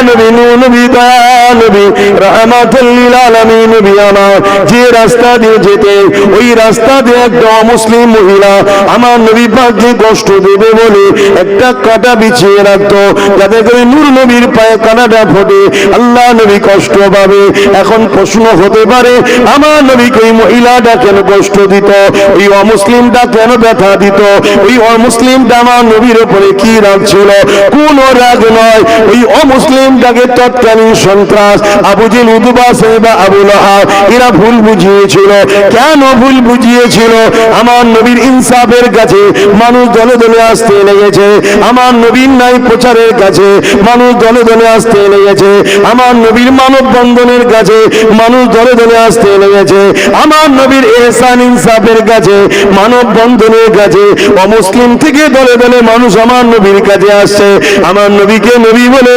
নবী, নূর নবী, দয়া নবী, রাহমাতুল লিল আলামিন নবী আমার যে রাস্তা দিয়ে যেতে, ওই রাস্তা দিয়ে একটা মুসলিম মহিলা আমার নবী পাককে কষ্ট দেবে বলে একটা কাঁটা বিছিয়ে রাখতো, যাতে করে নূর নবীর পায়ে কাঁটাটা ফোটে, আল্লাহ নবী কষ্ট পাবে। এখন প্রশ্ন হতে পারে, আমার নবীকে ওই মহিলাটা কেন কষ্ট দিত, ওই অমুসলিমটা কেন ব্যথা দিত, ওই অমুসলিমটা আমার নবীর উপরে কি রাগ ছিল? কোন রাগ নয়, ওই অমুসলিমটাকে তৎকালীন সন্ত্রাস আবু জেহেল, উতবা, সাইবা, আবু লাহাব এরা ভুল বুঝিয়েছিল। কেন ভুল বুঝিয়েছিল? আমার নবীর ইনসাফের কাছে মানুষ দলে দলে আসতে লেগেছে, আমার নবীর নাই প্রচারের কাছে মানুষ দলে দলে আসতে লেগেছে, আমার নবীর মানব বন্ধনের কাছে মানুষ দলে দলে আসতে লেগেছে, আমার নবীর ইহসান ইনসাফের কাছে মানব বন্ধনের কাছে অমুসলিম থেকে দলে দলে মানুষ আমার নবীর কাছে আসছে। আমার নবীকে নবী বলে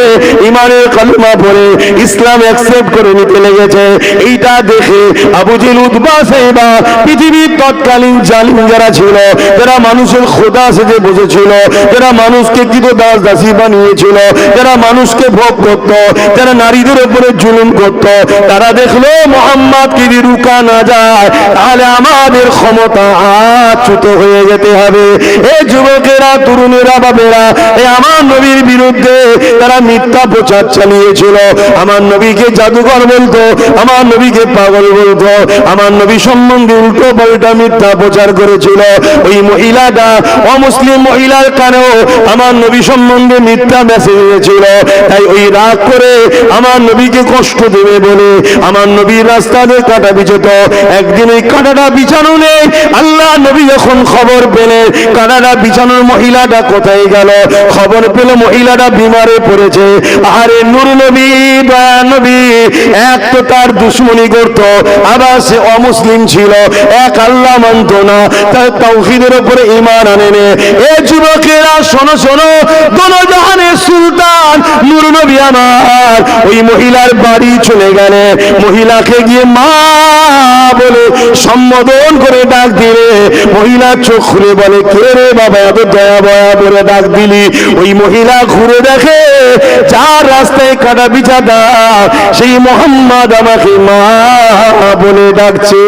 ইমানের কালিমা পড়ে ইসলাম অ্যাকসেপ্ট করে নিতে লেগেছে। এইটা দেখে আবু জেহেল, উতবা, সাইবা পৃথিবীর তৎকালীন জালিম যারা ছিল, যারা মানুষের খোদা সেজে বসেছিল, যারা মানুষকে দাস দাসী বানিয়েছিল, যারা মানুষকে ভোগ করত, যারা নারীদের উপরে জুলুম করত, তারা দেখলো মুহাম্মদকে যদি রুকা না যায় তাহলে আমাদের ক্ষমতা চ্যুত হয়ে যেতে হবে। এই যুবকেরা, তরুণেরা, বাবেরা এই আমার নবীর বিরুদ্ধে তারা মিথ্যা প্রচার চালিয়েছিল। আমার নবীকে জাদুকর বলতো, আমার নবীকে পাগল বলতো, আমার নবী সম্বন্ধে উল্টো পাল্টা মিথ্যা প্রচার করেছিল। ওই মহিলাটা অমুসলিম মহিলার কানেও আমার নবী সম্বন্ধে মিথ্যা মেসেজ দিয়েছিল। তাই ওই রাগ করে আমার নবীকে কষ্ট দেবে বলে আমার নবীর রাস্তা দিয়ে কাঁটা বিছত। একদিন ওই কাঁটাটা বিছানো নেই, আল্লাহ নবী যখন খবর পেলেন কাঁটাটা বিছানোর মহিলাটা কোথায় গেল, খবর পেল মহিলাটা বিমারে পড়েছে। আরে নূর নবী, দয়া নবী এক তো তার দুশ্মনী করত, আবার সে অমুসলিম ছিল, এক আল্লাহ মানত না, তার তাওহীদের উপরে ঈমান আনেনি। এ যুবকেরা শোনো শোনো, দোজাহানের সুলতান নূর নবী আমার ওই মহিলার বাড়ি চলে গেলে, মহিলাকে গিয়ে মা বলে সম্বোধন করে ডাক দিলে, মহিলা চোখ খুলে বলে, কে রে বাবা এত দয়া বয়া বলে ডাক দিলি? ওই মহিলা ঘুরে দেখে যার রাস্তায় কাটা বিছাটা সেই মোহাম্মদ আমাকে মা বলে ডাকছে।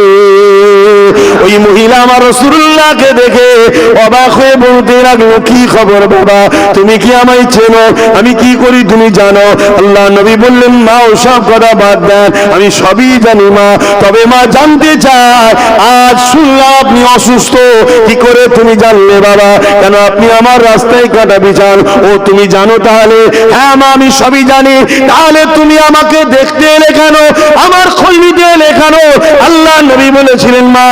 ওই মহিলা আমার রাসূলুল্লাহকে দেখে অবাক হয়ে বলতে লাগলো, কি খবর বাবা, তুমি কি আমায় চেনো? আমি কি করি তুমি জানো? আল্লাহ নবী বললেন, মা ওসব কথা বাদ দেন, আমি সবই জানি মা, তবে মা জানতে চায় আজ শুনলাম আপনি অসুস্থ, কি করে তুমি জানলে বাবা? কেন আপনি আমার রাস্তায় কাটা বিছান? ও তুমি জানো? তাহলে হ্যাঁ মা আমি সবই জানি। তাহলে তুমি আমাকে দেখতে এলে কেন, আমার খোঁজ নিতে এলে কেন? আল্লাহ নবী বলেছিলেন, মা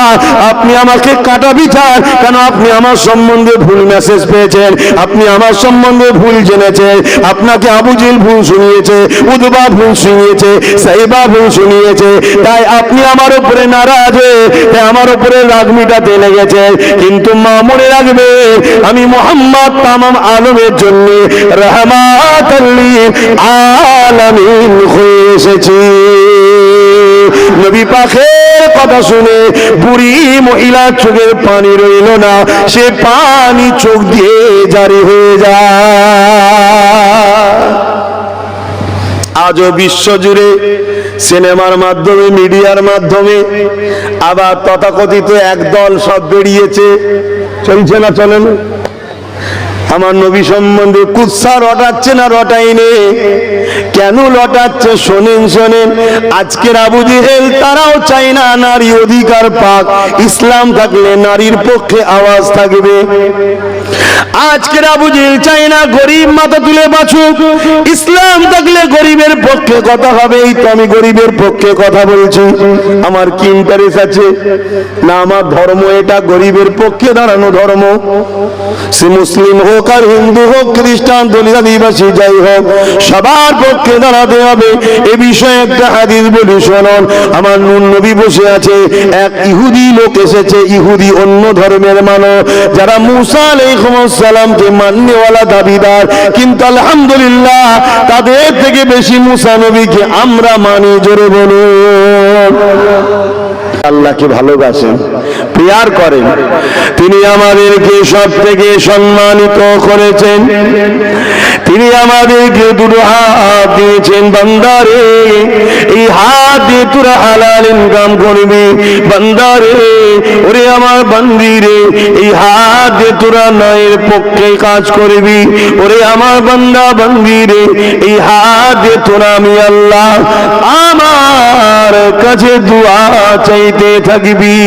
আপনি আমাকে কাটা বিছান কেন? আপনি আমার সম্বন্ধে ভুল মেসেজ পেয়েছেন, আপনি আমার সম্বন্ধে ভুল জেনেছেন, আপনাকে আবু জেহেল ভুল শুনিয়েছে, উতবা ভুল শুনিয়েছে, সাইবা ভুল শুনিয়েছে, তাই আপনি আমার উপরে নারাজ হয়ে আমার উপরে রাগ মিটাতে লেগেছে। কিন্তু মা মনে রাখবে, আমি মুহাম্মদ তামাম আলমের জন্য রাহমাতুল লিল আলামিন হয়ে এসেছি। নবী পাকের কথা শুনে বুড়ি মহিলার চোখের পানি রইল না, সে পানি চোখ দিয়ে জারি হয়ে যায়। আজও বিশ্বজুড়ে সিনেমার মাধ্যমে, মিডিয়ার মাধ্যমে আবার তথাকথিত একদল সব বেরিয়েছে, চলছে না চলে না, আমার নবী সম্বন্ধে কুৎসা রটাচ্ছে না রটাইনে? কেন রটাচ্ছে শোনেন শোনেন। আজকের আবু জেহেল তারাও চায় না নারী অধিকার পাক, ইসলাম থাকলে নারীর পক্ষে আওয়াজ থাকবে। আজকের আবু জেহেল চায় না গরিব মাথা তুলে বাঁচুক, ইসলাম থাকলে গরিবের পক্ষে কথা হবে। এই তো আমি গরিবের পক্ষে কথা বলছি, আমার কি ইন্টারেস্ট আছে না? আমার ধর্ম এটা, গরিবের পক্ষে দাঁড়ানো ধর্ম। সে মুসলিম হোক আর হিন্দু হোক, খ্রিস্টান, দলিত, আদিবাসী যাই হোক, সবার পক্ষে দাঁড়াতে হবে। এ বিষয়ে একটা হাদিস বলি শুনুন। আমার নূর নবী বসে আছে, এক ইহুদি লোক এসেছে, ইহুদি অন্য ধর্মের মানুষ, যারা মুসা আলাইহিস সালামকে মাননেওয়ালা দাবিদার, কিন্তু আলহামদুলিল্লাহ তাদের থেকে বেশি মুসা নবীকে আমরা মানি। জোরে বলুন। আল্লাহকে ভালোবাসেন, প্রিয়ার করেন, তিনি আমাদেরকে সব থেকে সম্মানিত করেছেন। তিনি আমাদেরকে দুটো হাত দিয়েছেন। বান্দারে এই হাত দিয়ে তোরা হালাল ইনকাম করবি। বান্দারে ওরে আমার বান্দিরে এই হাত দিয়ে তোরা ন্যায়ের পক্ষে কাজ করবি। ওরে আমার বান্দা বান্দিরে এই হাত দিয়ে তোরা আমি আল্লাহ আমার কাছে দোয়া চাইতে থাকবি।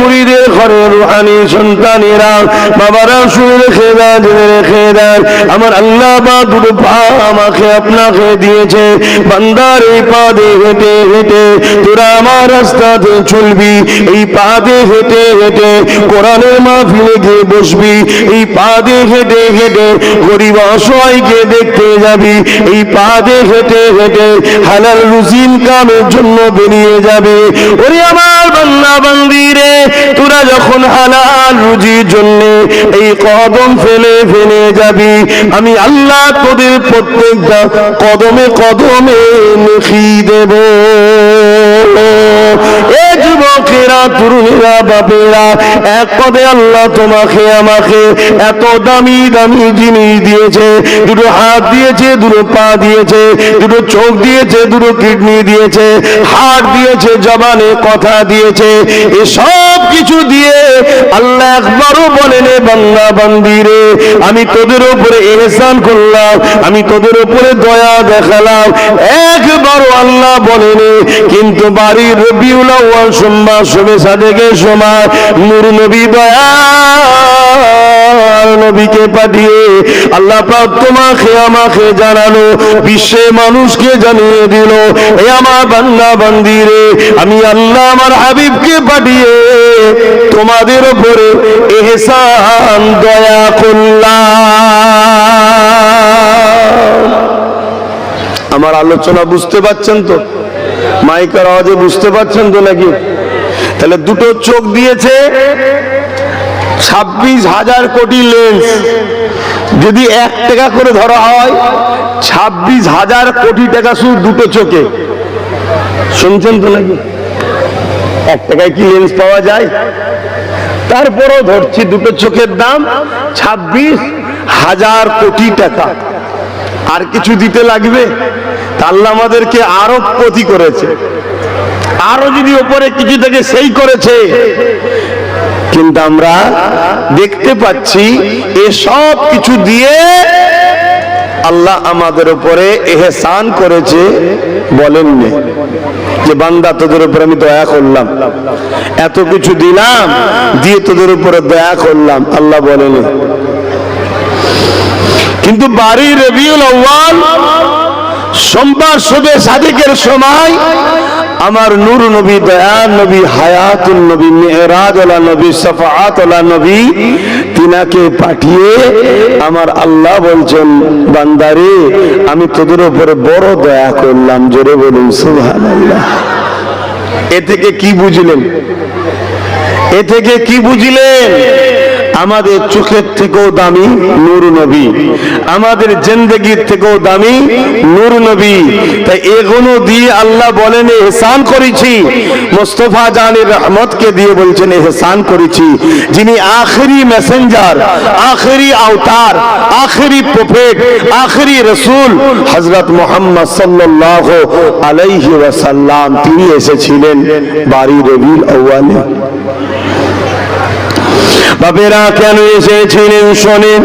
মুরিদের ঘরে রুহানি সন্তানেরা বাবারা শুনে রেখে দেন, জেনে রেখে দেন, আমার আল্লাহ বা দুটো পা আমাকে আপনাকে দিয়েছে। বান্দার এই পা দিয়ে হেঁটে হেঁটে তোরা আমার রাস্তাতে চলবি। এই পা দিয়ে হেঁটে হেঁটে কোরআনের মাহফিলে গিয়ে বসবি। এই পা দিয়ে হেঁটে হেঁটে গরিব অসহায়কে দেখতে যাবি। এই পা দিয়ে হেঁটে হেঁটে হালাল রুজি ইনকামের জন্য বেরিয়ে যাবে। ওরে আমার বান্দা বান্দিরে তোরা যখন হালাল রুজির জন্য এই কদম ফেলে ফেলে যাবি, আমি আল্লাহ তোদের প্রত্যেকটা কদমে কদমে লিখি দেব। এ যুবকেরা তরুণীরা বাপেরা এক পদে আল্লাহ তোমাকে আমাকে এত দামি দামি জিনিস দিয়েছে। দুটো হাত দিয়েছে, দুটো পা দিয়েছে, দুটো চোখ দিয়েছে, দুটো কিডনি দিয়েছে, হাড় দিয়েছে, জবানে কথা দিয়েছে। এসব কিছু দিয়ে আল্লাহ একবারও বলেন বান্দা বান্দিরে আমি তোদের উপরে ইহসান করলাম, আমি তোদের উপরে দয়া দেখালাম, একবারও আল্লাহ বলেন। কিন্তু বাড়ির রবিউল আউয়াল সোমবার শবে সাদেকের সময় নূর নবী দয়াল নবীকে পাঠিয়ে আল্লাহ পাক তোমাকে আমাকে জানালো, বিশ্বে মানুষকে জানিয়ে দিল, এ আমার বান্দা বান্দিরে আমি আল্লাহ আমার হাবিবকে পাঠিয়ে তোমাদের উপরে ইহসান দয়া করলাম। আমার আলোচনা বুঝতে পারছেন তো? মাইকের আওয়াজে বুঝতে পারছেন তো নাকি? তাহলে দুটো চোখ দিয়েছে, 26,000 কোটি লেন্স যদি 1 টাকা করে ধরা হয়, 26,000 কোটি টাকা শুধু দুটো চোখে। শুনছেন তো নাকি? 1 টাকায় কি লেন্স পাওয়া যায়? তারপরও ধরছি দুটো চোখের দাম 26,000 কোটি টাকা। আর কিছু দিতে লাগবে? আল্লাহ আমাদেরকে আরো প্রতি করেছে, আরো যদি ওপরে কিছু থেকে সেই করেছে। কিন্তু আমরা দেখতে পাচ্ছি এসব কিছু দিয়ে আল্লাহ আমাদের উপরে ইহসান করেছে। বলেননি যে বান্দা তোদের উপরে আমি দয়া করলাম, এত কিছু দিলাম, দিয়ে তোদের উপরে দয়া করলাম, আল্লাহ বলেন। কিন্তু বাড়ি রবিউল আউয়াল সোমবার শবে সাদেকের সময় আমার নূর নবী, দয়াল নবী, হায়াতুল নবী, মেহরাজ ওয়ালা নবী, শাফাআত ওয়ালা নবী তিনাকে পাঠিয়ে আমার আল্লাহ বলছেন বান্দারে আমি তোদের উপরে বড় দয়া করলাম। জোরে বলুন সুবহানাল্লাহ। এ থেকে কি বুঝলেন? এ থেকে কি বুঝলেন? আমাদের চোখের থেকেও দামি নূর নবী, আমাদের জিন্দেগির থেকেও দামি নূর নবী। তাই এগুলো দিয়ে আল্লাহ বলেন ইহসান করেছি। মুস্তাফা জানের রহমতকে দিয়ে বলছেন ইহসান করেছি, যিনি আখেরি মেসেঞ্জার, আখেরি আওতার, আখেরি প্রফেট, আখেরি রসুল হযরত মুহাম্মদ সাল্লাল্লাহু আলাইহি ওয়াসাল্লাম, তিনি এসেছিলেন বারি রবিউল আউয়ালে। বাপেরা কেন এসেছিলেন শোনেন।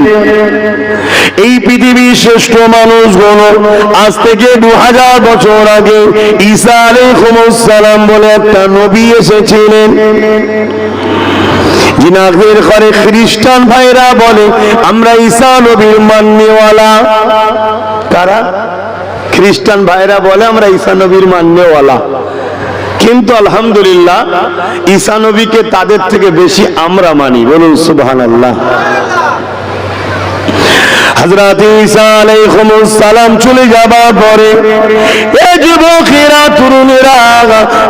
এই পৃথিবীর শ্রেষ্ঠ মানুষগুলো আজ থেকে 2000 বছর আগে ঈসা আলাইহিস সালাম বলে একটা নবী এসেছিলেন। জিনাদের ঘরে খ্রিস্টান ভাইরা বলে আমরা ঈসা নবীর মাননেওয়ালা। কারা? খ্রিস্টান ভাইরা বলে আমরা ঈসা নবীর মাননেওয়ালা। কিন্তু আলহামদুলিল্লাহ ঈসা নবীকে তাদের থেকে বেশি আমরা মানি। বলুন সুবহানাল্লাহ। হযরত ঈসা আলাইহিস সালাম চলে যাবার পরে এই যে যুবকেরা তরুণেরা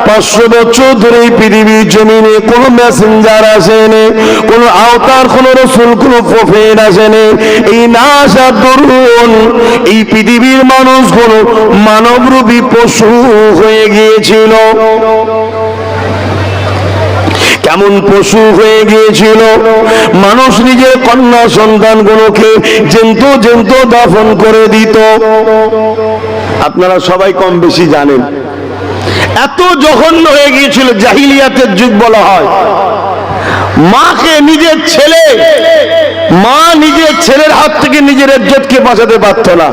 500 বছর ধরে পৃথিবীর জমিনে কোন মেসেঞ্জার আসেনি, কোন আওতার, কোন রসুল, কোন প্রফেট আসেনি। এই না আসার দরুন এই পৃথিবীর মানুষগুলো মানবরূপী পশু হয়ে গিয়েছিল। কেমন পশু হয়ে গিয়েছিল? মানুষ নিজের কন্যা সন্তানগুলোকে জ্যান্ত জ্যান্ত দাফন করে দিত। আপনারা সবাই কম বেশি জানেন। এত জঘন্য হয়ে গিয়েছিল, জাহিলিয়াতের যুগ বলা হয়। মাকে নিজের ছেলে, মা নিজের ছেলের হাত থেকে নিজের ইজ্জতকে বাঁচাতে পারত না।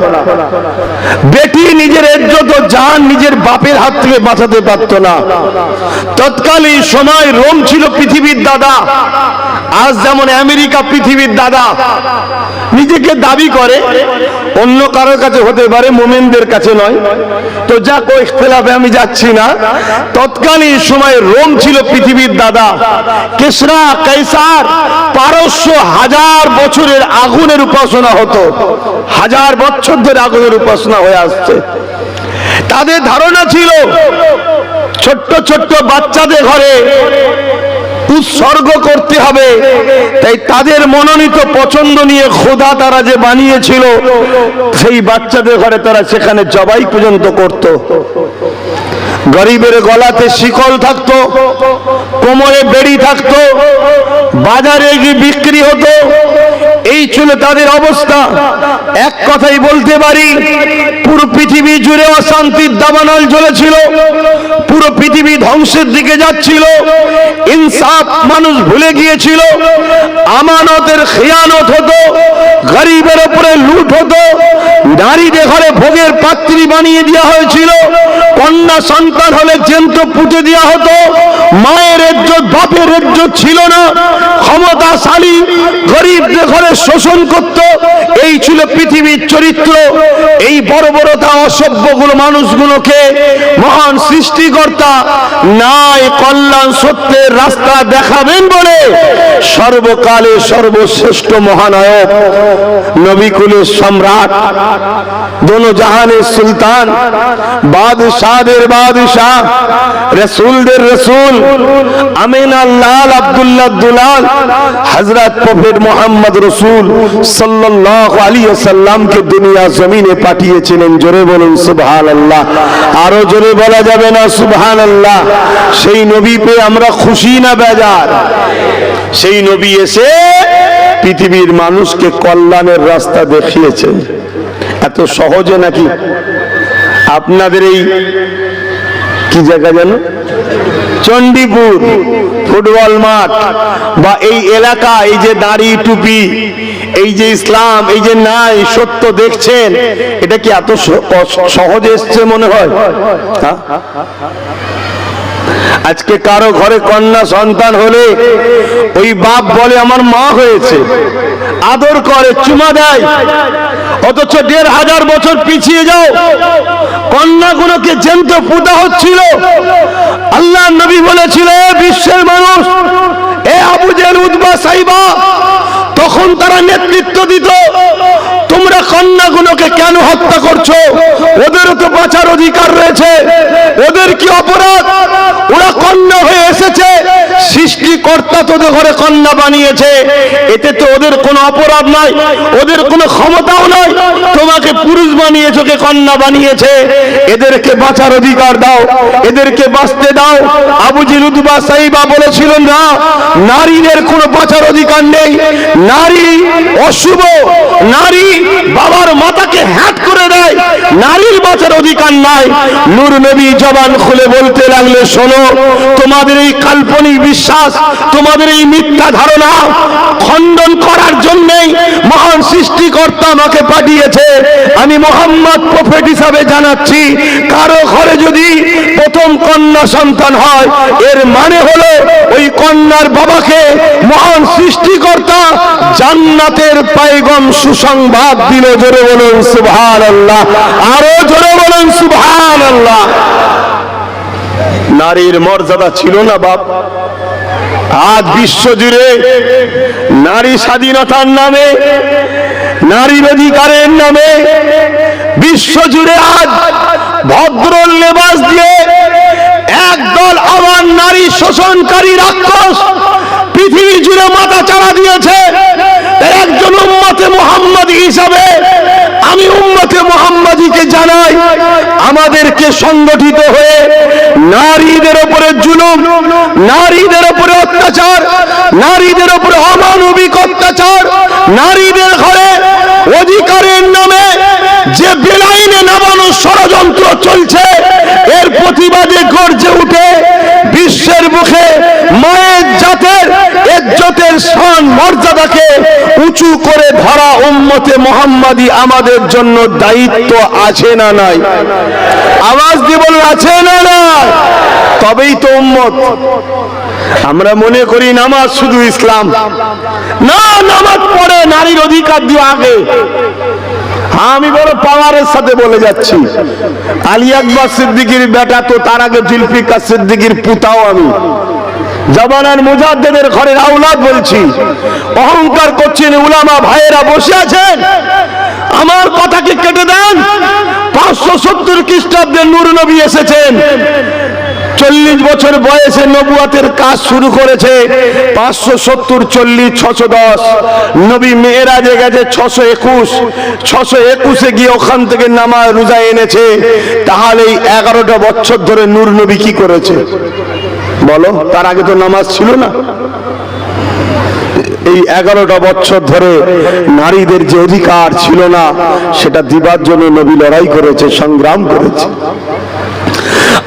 বেটি নিজের ইজ্জত ও জান নিজের বাপের হাত থেকে বাঁচাতে পারত না। তৎকালীন সময় রোম ছিল পৃথিবীর দাদা। আজ যেমন আমেরিকা পৃথিবীর দাদা নিজেকে দাবি করে, অন্য কারোর কাছে হতে পারে, মোমেনদের কাছে নয়। তো যা কো ইখতিলাফে আমি যাচ্ছি না। তৎকালীন সময় রোম ছিল পৃথিবীর দাদা। কিসরা, কাইসার, পারস্য 1000 বছরের আগুনের উপাসনা হতো। 1000 বছর ধরে আগুনের উপাসনা হয়ে আসছে। তাদের ধারণা ছিল ছোট্ট ছোট্ট বাচ্চাদের ঘরে উৎসর্গ করতে হবে। তাই তাদের মনোনীত পছন্দ নিয়ে খোদা তারা যে বানিয়েছিল, সেই বাচ্চাদের ঘরে তারা সেখানে জবাই পর্যন্ত করত। গরিবের গলাতে শিকল থাকতো, কোমরে বেড়ি থাকতো, বাজারে গিয়ে বিক্রি হতো। এই ছিল তাদের অবস্থা। এক কথাই বলতে পারি, পুরো পৃথিবী জুড়ে অশান্তির দাবানল জ্বলেছিল। পুরো পৃথিবী ধ্বংসের দিকে যাচ্ছিল। ইনসাফ মানুষ ভুলে গিয়েছিল। আমানতের খেয়ানত হতো, গরিবের উপরে লুট হতো, নারীদের ঘরে ভোগের পাত্রী বানিয়ে দেওয়া হয়েছিল। কন্যা সন্তান হলে জ্যান্ত পুঁতে দেওয়া হতো। মায়ের ইজ্জত, বাপের ইজ্জত ছিল না। ক্ষমতাশালী গরিবদের ঘরে শোষণ করত। এই ছিল পৃথিবীর চরিত্র। এই বর্বরতা অসভ্যগুলো মানুষগুলোকে মহান সৃষ্টিকর্তা নাই কল্যাণ সত্যের রাস্তা দেখাবেন বলে সর্বকালে সর্বশ্রেষ্ঠ মহানায়ক, নবী কুলের সম্রাট, দোনো জাহানের সুলতান, বাদশাহদের বাদশাহ, রসুলদের রসুল, আমিনা লাল আব্দুল্লাহ দুলাল, হযরত প্রফেট মুহাম্মদ রাসূল সাল্লাল্লাহু আলাইহি ওয়াসাল্লামকে দুনিয়া জমিনে পাঠিয়েছিলেন। জোরে বলুন সুবহানাল্লাহ। আরো জোরে বলা যাবে না সুবহানাল্লাহ? সেই নবী পেয়ে আমরা খুশি না বেজার? সেই নবী এসে পৃথিবীর মানুষকে কল্যাণের রাস্তা দেখিয়েছেন। এত সহজে নাকি? আপনাদের এই কি জায়গা জানো, চণ্ডীপুর ফুটবল মাঠ বা এই এলাকা, এই যে দাড়ি টুপি, এই যে ইসলাম, এই যে নাই সত্য দেখছেন, এটা কি এত সহজে এসছে মনে হয়? আজকে কারো ঘরে কন্যা সন্তান হলে ওই বাপ বলে আমার মা হয়েছে, আদর করে, চুমা দেয়। অথচ 1500 বছর পিছিয়ে যাও, কন্যাগুলোকে জ্যান্ত পুঁতা হচ্ছিল। আল্লাহ নবী বলেছিল, বিশ্বের মানুষ, এ আবু জেহেল, উতবা, সাইবা, তখন তারা নেতৃত্ব দিত, তোমরা কন্যাগুলোকে কেন হত্যা করছো? ওদেরও তো বাঁচার অধিকার রয়েছে। ওদের কি অপরাধ? ওরা কন্যা হয়ে এসেছে, সৃষ্টিকর্তা তোদের ঘরে কন্যা বানিয়েছে, এতে তো ওদের কোনো অপরাধ নাই, ওদের কোনো ক্ষমতাও নাই। তোমাকে পুরুষ বানিয়েছে, কে কন্যা বানিয়েছে, এদেরকে বাঁচার অধিকার দাও, এদেরকে বাঁচতে দাও। আবু জেহেল, উতবা, সাইবা বলেছিল না, নারীদের কোনো বাঁচার অধিকার নেই, নারী অশুভ, নারী বাবার মাথাকে হ্যাট করে দেয়, নারীর বাঁচার অধিকার নাই। নূর নবী জবান খুলে বলতে লাগলে, শোনো, তোমাদের এই কাল্পনিক বিশ্বাস, তোমাদের এই মিথ্যা ধারণা খণ্ডন করার জন্যই মহান সৃষ্টিকর্তা আমাকে পাঠিয়েছে। আমি মুহাম্মদ প্রফেট হিসাবে জানাচ্ছি, কারো ঘরে যদি প্রথম কন্যা সন্তান হয়, এর মানে হলো ওই কন্যার বাবাকে মহান সৃষ্টিকর্তা জান্নাতের পয়গম সুসংবাদ দিল। জোরে বলুন সুবহানাল্লাহ। আরো জোরে বলুন সুবহানাল্লাহ। নারীর মর্যাদা ছিল না বাপ। আজ বিশ্বজুড়ে নারী স্বাধীনতার নামে, নারীর অধিকারের নামে বিশ্বজুড়ে আজ ভদ্র লেবাস দিয়ে একদল আবার নারী শোষণকারী রাক্ষস পৃথিবী জুড়ে মাথা চাড়া দিয়েছে। একজন উম্মতে মুহাম্মাদী হিসাবে আমি উম্মতে মুহাম্মাদীকে জানাই, আমাদেরকে সংগঠিত হয়ে নারীদের উপরে জুলুম, নারীদের উপরে অত্যাচার, নারীদের উপরে অমানবিক অত্যাচার, নারীদের ঘরে অধিকারের নামে যে বেলাইনে নামানো ষড়যন্ত্র চলছে, এর প্রতিবাদে গর্জে উঠে বিশ্বের মুখে মায়ের জাতের ইজ্জতের শান মর্যাদাকে উঁচু করে ধরা উম্মতে মুহাম্মাদী আমাদের জন্য দায়িত্ব আছে না নাই? আওয়াজ দিয়ে বলুন, আছে না নাই? তবেই তো উম্মত। আমরা মনে করি নামাজ শুধু ইসলাম না, নামাজ পড়ে নারীর অধিকার দিয়ে আগে। আমি বড় পাওয়ারের সাথে বলে যাচ্ছি, আলী আকবর সিদ্দিকীর বেটা তো, তার আগে জুলফিকার সিদ্দিকীর পুতাও আমি, জামানার মুজাদ্দেদের ঘরের আওলাদ বলছি। অহংকার করছেন উলামা ভাইয়েরা বসে আছেন, আমার কথাকে কেটে দেন। 570 খ্রিস্টাব্দে নূর নবী এসেছেন, 40 বছর বয়সে নবুয়াতের কাজ শুরু করেছে। 570 40 610, নবী মেরাজে গেছে 621 গিয়ে ওখান থেকে নামাজ রোজা এনেছে। তাহলে এই 11টা বছর ধরে নূর নবী কি করেছে বলো? তার আগে তো নামাজ ছিল না। এই 11টা বছর ধরে নারীদের যে অধিকার ছিল না, সেটা দিবার জন্য নবী লড়াই করেছে, সংগ্রাম করেছে।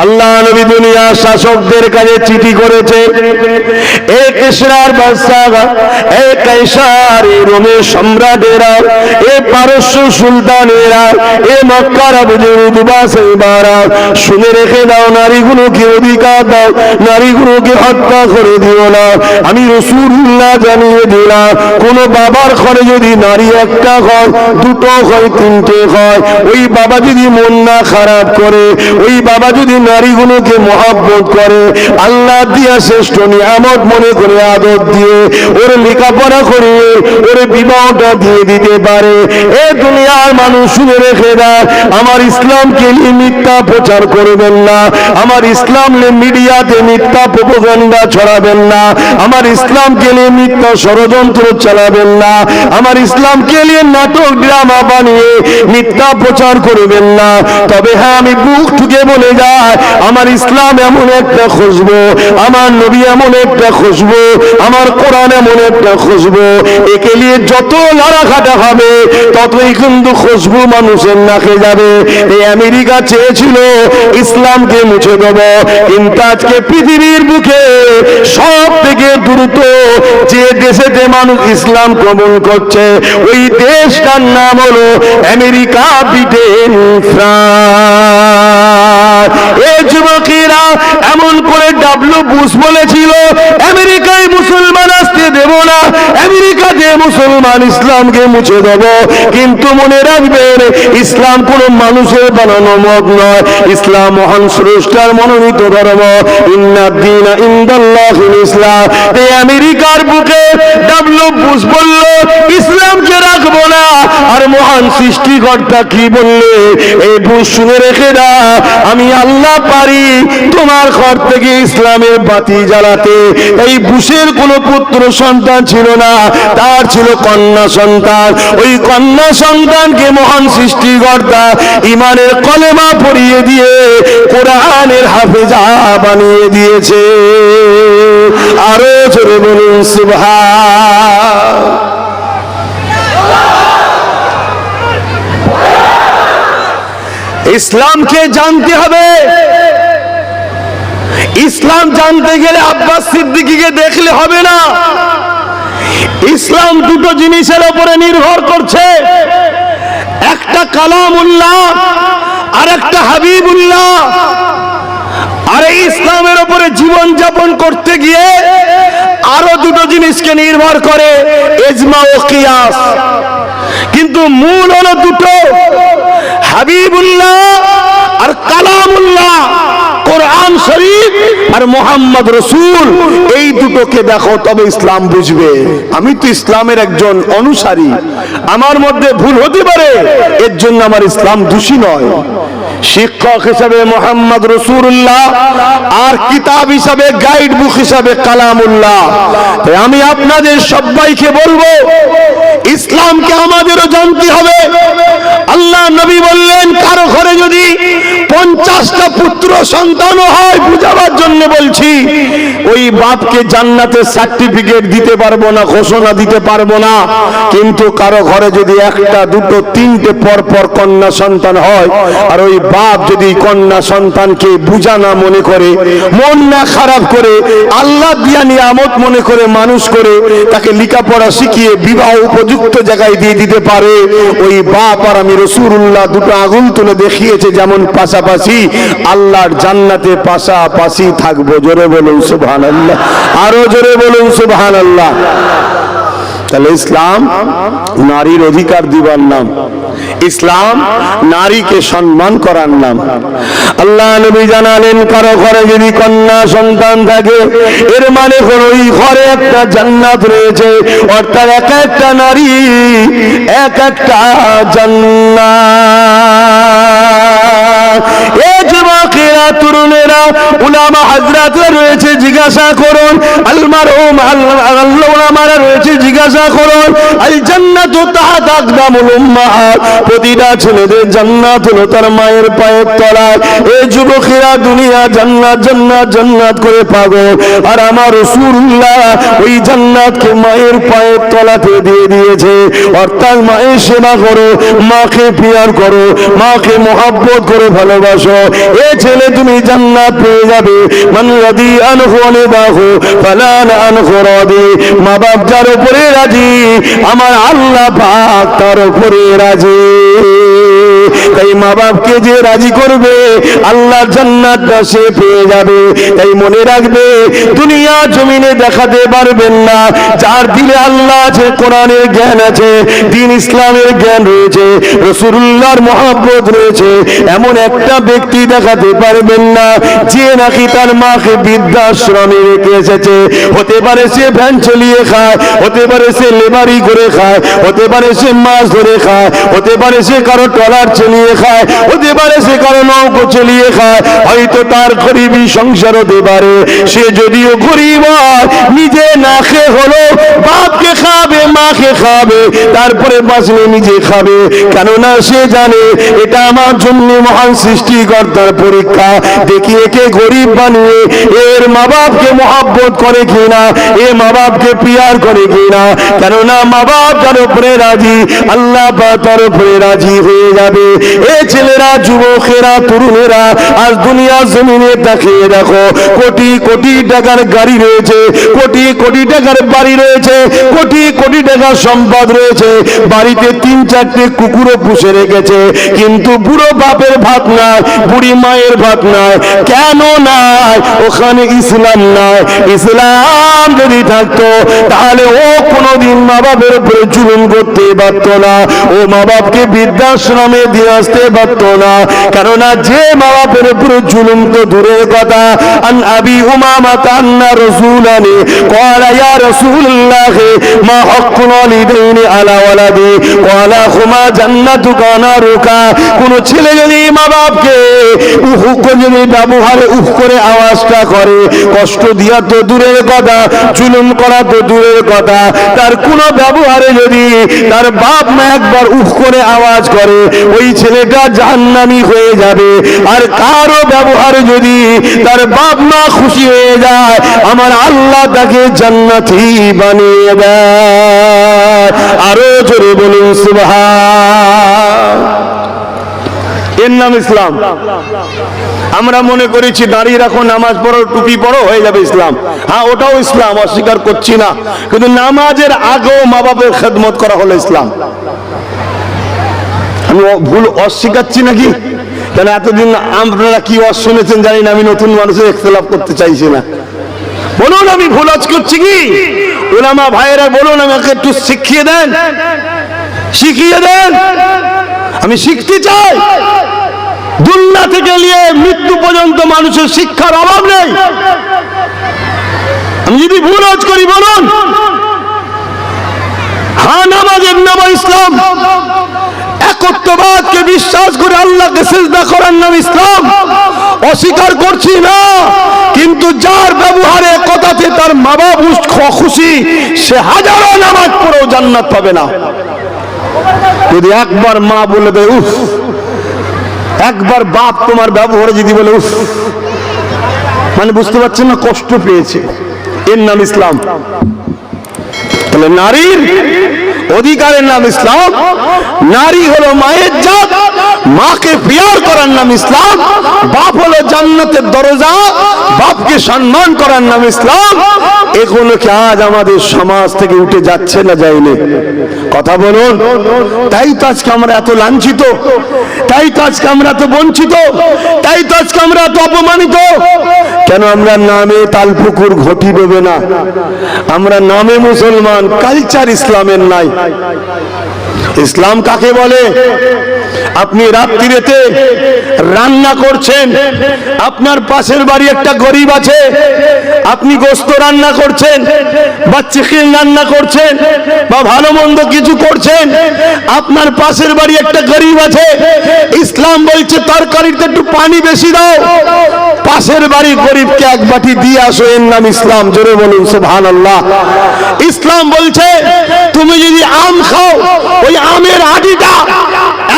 আল্লাহ নবী দুনিয়ার শাসকদের কাছে চিঠি করেছে, এ কিসরার বাদশাহ, এ কাইসার, এ রোমের সম্রাটেরা, এ পারস্য সুলতানেরা, এ মক্কার বুজুর্গবাসীরা, শুনে রেখে দাও, নারীগুলোকে অধিকার দাও, নারীগুলোকে হত্যা করে দিও না। আমি রাসূলুল্লাহ জানিয়ে দিলাম, কোন বাবার ঘরে যদি নারী একটা হয়, দুটো হয়, তিনটে হয়, ওই বাবা যদি মন না খারাপ করে, ওই বাবা যদি নারীগুলোকে মহব্বত করে, আল্লাহ দিয়া শ্রেষ্ঠ নিয়ামত মনে করে আদর দিয়ে ওর লেখাপড়া করে ওর বিবাহটা দিয়ে দিতে পারে। এ দুনিয়ার মানুষ শুনে রেখে দেয়, আমার ইসলামকে নিয়ে মিথ্যা প্রচার করবেন না, আমার ইসলাম নিয়ে মিডিয়াতে মিথ্যা প্রোপাগান্ডা ছড়াবেন না, আমার ইসলামকে নিয়ে মিথ্যা ষড়যন্ত্র চালাবেন না, আমার ইসলামকে নিয়ে নাটক ড্রামা বানিয়ে মিথ্যা প্রচার করবেন না। তবে হ্যাঁ, আমি বুক ঠুকে বলে যায়, আমার ইসলাম এমন একটা খুশবু, আমার নবী এমন একটা খুশবু, আমার কোরআন এমন একটা খুশবু, একে নিয়ে যত লড়াঘাটা হবে ততই কিন্তু খুশবু মানুষের নাকে যাবে। এই আমেরিকা চেয়েছিল ইসলামকে মুছে দেব, কিন্তু আজকে পৃথিবীর বুকে সব থেকে দ্রুত যে দেশেতে মানুষ ইসলাম গ্রহণ করছে, ওই দেশটার নাম হলো আমেরিকা, ব্রিটেন, ফ্রান্স। এই যুবকেরা এমন করে ডাব্লিউ বুশ বলেছিল, আমেরিকায় মুসলমান আসতে দেব না, আমেরিকাতে মুসলমান ইসলামকে মুছে দেব। কিন্তু মনে রাখবেন, ইসলাম কোন মানুষের বানানো মত নয়, ইসলাম মহান স্রষ্টার মনোনীত ধর্ম। ইন্নাদ দীনা ইনদাল্লাহিল ইসলাম। এই আমেরিকার বুকে ডাব্লিউ বুশ বলল, ইসলামকে রাখবো না, আর মহান সৃষ্টিকর্তা কি বললে? এই বুশ শুনে রেখে দা, আমি আল্লাহ পারি তোমার ঘর থেকে ইসলামের বাতি জ্বালাতে। এই বুশের কোনো পুত্র সন্তান ছিল না, তার ছিল কন্যা সন্তান। ওই কন্যা সন্তানকে মহান সৃষ্টিকর্তা ইমানের কলেমা পড়িয়ে দিয়ে কোরআনের হাফেজা বানিয়ে দিয়েছে। আরো জোরে বলুন সুবহান। ইসলামকে জানতে হবে। ইসলাম জানতে গেলে আব্বাস সিদ্দিকীকে দেখলে হবে না। ইসলাম দুটো জিনিসের উপরে নির্ভর করছে, একটা কালামুল্লাহ আর একটা হাবিবুল্লাহ। আর এই ইসলামের উপরে জীবন যাপন করতে গিয়ে আরো দুটো জিনিসকে নির্ভর করে, ইজমা ও কিয়াস। কিন্তু মূল হলো দুটো, হাবিবুল্লাহ আর কালামুল্লাহ, কোরআন শরীফ আর মুহাম্মদ রাসূল। এই দুটোকে দেখো, তবে ইসলাম বুঝবে। আমি তো ইসলামের একজন অনুসারী, আমার মধ্যে ভুল হতে পারে, এর জন্য আমার ইসলাম দোষী নয়। শিক্ষক হিসাবে মুহাম্মদ রাসূলুল্লাহ, আর কিতাব হিসাবে গাইড বুক হিসাবে কালামুল্লাহ। তাই আমি আপনাদের সবাইকে বলবো, ইসলামকে আমাদেরও জানতে হবে। আল্লাহ নবী বললেন, কারো ঘরে যদি 50টা পুত্র সন্তান হয়, বুঝাবার জন্য বলছি, ওই বাপকে জান্নাতের সার্টিফিকেট দিতে পারবো না, ঘোষণা দিতে পারবো না। কিন্তু কারো ঘরে যদি 1টা 2টো 3টে পর পর কন্যা সন্তান হয়, আর ওই বাপ যদি কন্যা সন্তানকে বুঝা না মনে করে, মন না খারাপ করে, আল্লাহ দিয়া নিয়ামত মনে করে মানুষ করে, তাকে লেখাপড়া শিখিয়ে বিবাহ উপযুক্ত জায়গায় দিয়ে দিতে পারে, ওই বাপ আর আমি রাসূলুল্লাহ দুটো আগুন তুলে দেখিয়েছে যেমন পাশাপাশি, আল্লাহর জান্নাতে পাশাপাশি থাকবো। জোরে বলুন সুবহানাল্লাহ, আরো জোরে বলুন সুবহানাল্লাহ। তাহলে ইসলাম নারীর অধিকার দিবার নাম, ইসলাম নারীকে সম্মান করার নাম। আল্লাহ নবী জানালেন, কারো ঘরে যদি কন্যা সন্তান থাকে, এর মানে হলো ওই ঘরে একটা জান্নাত রয়েছে, অর্থাৎ এক একটা নারী এক একটা জান্নাত। এ যুবকেরা, তরুণেরা, উলামা হযরতরা রয়েছে, জিজ্ঞাসা করুন। আল মারহুম উলামারা রয়েছে, জিজ্ঞাসা করুন। আল জান্নাতু তাহতা আকদামুল উম্মাহাত, প্রতিটা ছেলেদের জান্নাত হলো তার মায়ের পায়ের তলায়। এই যুবকেরা দুনিয়া জান্নাত জান্নাত জান্নাত করে পাগল, আর আমার রাসূলুল্লাহ ওই জান্নাতকে মায়ের পায়ের তলাতে দিয়ে দিয়েছে। অর্থাৎ মায়ের সেবা করো, মাকে পিয়ার করো, মাকে মহব্বত করে ভালোবাসো, এ ছেলে তুমি জান্নাত পেয়ে যাবে। মান রাদি আনহু ওয়ালিদাহু ফালা আনহু রাদি, মা বাপ যার উপরে রাজি, আমার আল্লাহ পাক তার উপরে রাজি। তাই মা বাপকে যে রাজি করবে, আল্লাহর জান্নাতটা সে পেয়ে যাবে। তাই মনে রাখবে, দুনিয়া জমিনে দেখাতে পারবেন না, যার দিলে আল্লাহ আছে, কোরআনের জ্ঞান আছে, দ্বীন ইসলামের জ্ঞান রয়েছে, রাসূলুল্লাহর মহব্বত রয়েছে, এমন একটা ব্যক্তি দেখাতে পারবেন না যে নাকি তার মাকে বৃদ্ধাশ্রমে রেখে এসেছে। হতে পারে সে ভ্যান চালিয়ে খায়, হতে পারে সে লেবারি করে খায়, হতে পারে সে মাছ ধরে খায়, হতে পারে সে কারো ট্রলার চালিয়ে খায়, হতে পারে সে কারো নৌকো চালিয়ে খায়, হয়তো তার গরিবী সংসার হতে পারে। সে যদিও গরিব হয়, নিজে না খেয়ে হলো বাপকে খাবে, মাকে খাবে, তারপরে বাঁচলে নিজে খাবে। কেননা সে জানে এটা আমার জন্য মহান সৃষ্টিকর্তার পরীক্ষা। দেখি একে গরিব বানিয়ে এর মা বাপকে মহব্বত করে কিনা, এ মা বাপকে পিয়ার করে কিনা। কেননা মা বাপ তার উপরে রাজি, আল্লাহ তার উপরে রাজি হয়ে যাবে। এ ছেলেরা, যুবকেরা, তরুণেরা, আজ দুনিয়া জমিনে তাকিয়ে দেখো, কোটি কোটি টাকার গাড়ি রয়েছে, কোটি কোটি টাকার বাড়ি রয়েছে, কোটি কোটি টাকার সম্পদ রয়েছে, বাড়িতে 3-4টে কুকুরও পুষে রেখেছে, কিন্তু বুড়ো বাপের ভাত নাই, বুড়ি মায়ের ভাত নাই। কেন নাই? ওখানে ইসলাম নাই। ইসলাম যদি থাকতো, তাহলে ও কোনোদিন মা বাপের উপরে জুলুম করতে পারত না, ও মা বাপকে বৃদ্ধাশ্রমে দিয়ে আসতে পারত না। কেননা যে মা বাপের উপরে জুলুম তো দূরের কথা। আন আবি উমামা আন্না রাসূলানি ক্বালা ইয়া রাসূলুল্লাহ মা হাক্কুল ওয়ালিদাইনি আলা ওয়ালাদি ক্বালা হুমা জান্নাতুকা নারুকা। কোন ছেলে যদি মা বাপকে যদি ব্যবহারে করে আওয়াজটা করে, কষ্ট দিয়া তো দূরের কথা, জুলুম করা তো দূরের কথা, তার কোন ব্যবহারে যদি তার বাপ মা একবার করে আওয়াজ করে, ওই ছেলেটা জাহান্নামী হয়ে যাবে। আর কারো ব্যবহারে যদি তার বাপ মা খুশি হয়ে যায়, আমার আল্লাহ তাকে জান্নাতি বানিয়ে দেয়। আরো জোরে বলুন সুবহান। এর নাম ইসলাম। আমরা মনে করেছি দাঁড়িয়ে রাখো, নামাজ পড়ো, টুপি পড়ো, হয়ে যাবে ইসলাম। হ্যাঁ, ওটাও ইসলাম, অস্বীকার করছি না, কিন্তু নামাজের আগেও মা বাপের খেদমত করা হলো ইসলাম। আমি ভুল অস্বীকারছি নাকি? কেন এতদিন আপনারা কি শুনেছেন জানি না, আমি নতুন মানুষের ইখতিলাফ করতে চাইছি না। বলুন আমি ভুল করছি কি? উলামা ভাইয়েরা বলুন, আমাকে একটু শিখিয়ে দেন, শিখিয়ে দেন। আমি শিখতে চাই। দুনিয়া থেকে নিয়ে মৃত্যু পর্যন্ত মানুষের শিক্ষার অভাব নেই। আমি যদি ভুল করি বলুন। হ্যাঁ, নামাজের নাম ইসলাম, একত্ববাদকে বিশ্বাস করে আল্লাহকে সিজদা করার নাম ইসলাম। অস্বীকার করছি না, কিন্তু যার ব্যবহারে কথাতে তার মা বাপ খুশি, সে হাজারো নামাজ পড়েও জান্নাত পাবে না। যদি একবার মা বলে দেয় উফ, একবার বাপ তোমার ব্যবহারে যদি বলে উফ, মানে বুঝতে পারছেন না, কষ্ট পেয়েছে, এর নাম ইসলাম। তাহলে নারীর অধিকারের নাম ইসলাম। নারী হলো মায়ের জাত, মাকে পিয়ার করার নাম ইসলাম। বাপ হলো জান্নাতের দরজা, বাপকে সম্মান করার নাম ইসলাম। এগুলো কি আজ আমাদের সমাজ থেকে উঠে যাচ্ছে না যায়নি? কথা বলুন। তাই তো আজকে আমরা এত লাঞ্ছিত, তাই তো আজকে আমরা এত বঞ্চিত, তাই তো আজকে আমরা এত অপমানিত। কেন আমরা নামে তালপুকুর ঘটি ডোবে না? আমরা নামে মুসলমান, কালচার ইসলামের নাই। ইসলাম কাকে বলে? আপনি রাত্রিতে রান্না করছেন, আপনার পাশের বাড়ি একটা গরিব আছে, আপনি গোস্ত রান্না করছেন বা চিকেন রান্না করছেন বা ভালো মন্দ কিছু করছেন, আপনার পাশের বাড়ি একটা গরিব আছে, ইসলাম বলছে তরকারিতে একটু পানি বেশি দাও, পাশের বাড়ি গরিবকে এক বাটি দিয়ে আসো, এর নাম ইসলাম। জোরে বলুন সুবহানাল্লাহ। ইসলাম বলছে তুমি যদি আম খাও, ওই আমের আটিটা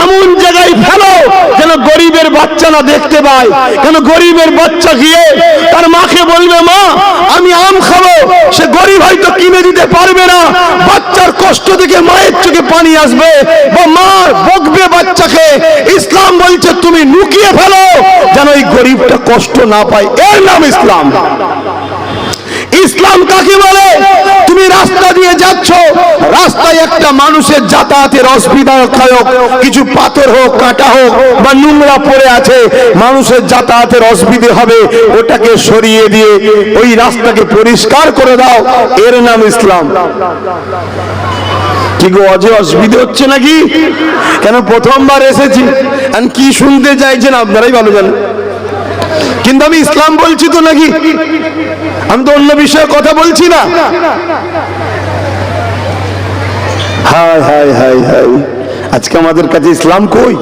এমন জায়গায় ফেলো যেন গরিবের বাচ্চা না দেখতে পায়। কেন গরিবের বাচ্চা গিয়ে তার মাকে বলবে মা আমি আম খাবো, সে গরিব হয়তো কিনে দিতে পারবে না, বাচ্চার কষ্ট দেখে মায়ের চোখে পানি আসবে বা মা বকবে বাচ্চাকে। ইসলাম বলছে তুমি লুকিয়ে ফেলো যেন এই গরিবটা কষ্ট না পায়, এর নাম ইসলাম। ইসলাম কাকে বলে? তুমি রাস্তা দিয়ে যাচ্ছ, রাস্তায় একটা মানুষের যাতায়াতের অসুবিধায়ক কিছু পাথর হোক, কাঁটা হোক বা নোংরা পড়ে আছে, মানুষের যাতায়াতের অসুবিধে হবে, ওটাকে সরিয়ে দিয়ে ওই রাস্তাকে পরিষ্কার করে দাও, এর নাম ইসলাম। কি গো, অজে অসুবিধে হচ্ছে নাকি? কেন প্রথমবার এসেছি, আর কি শুনতে চাইছেন আপনারাই ভালো জানেন। কিন্তু আমি ইসলাম বলছি তো নাকি, আমি তো অন্য বিষয়ে কথা বলছি না। হায় হায় হায় হায়, আজকে আমাদের কাছে ইসলাম কই?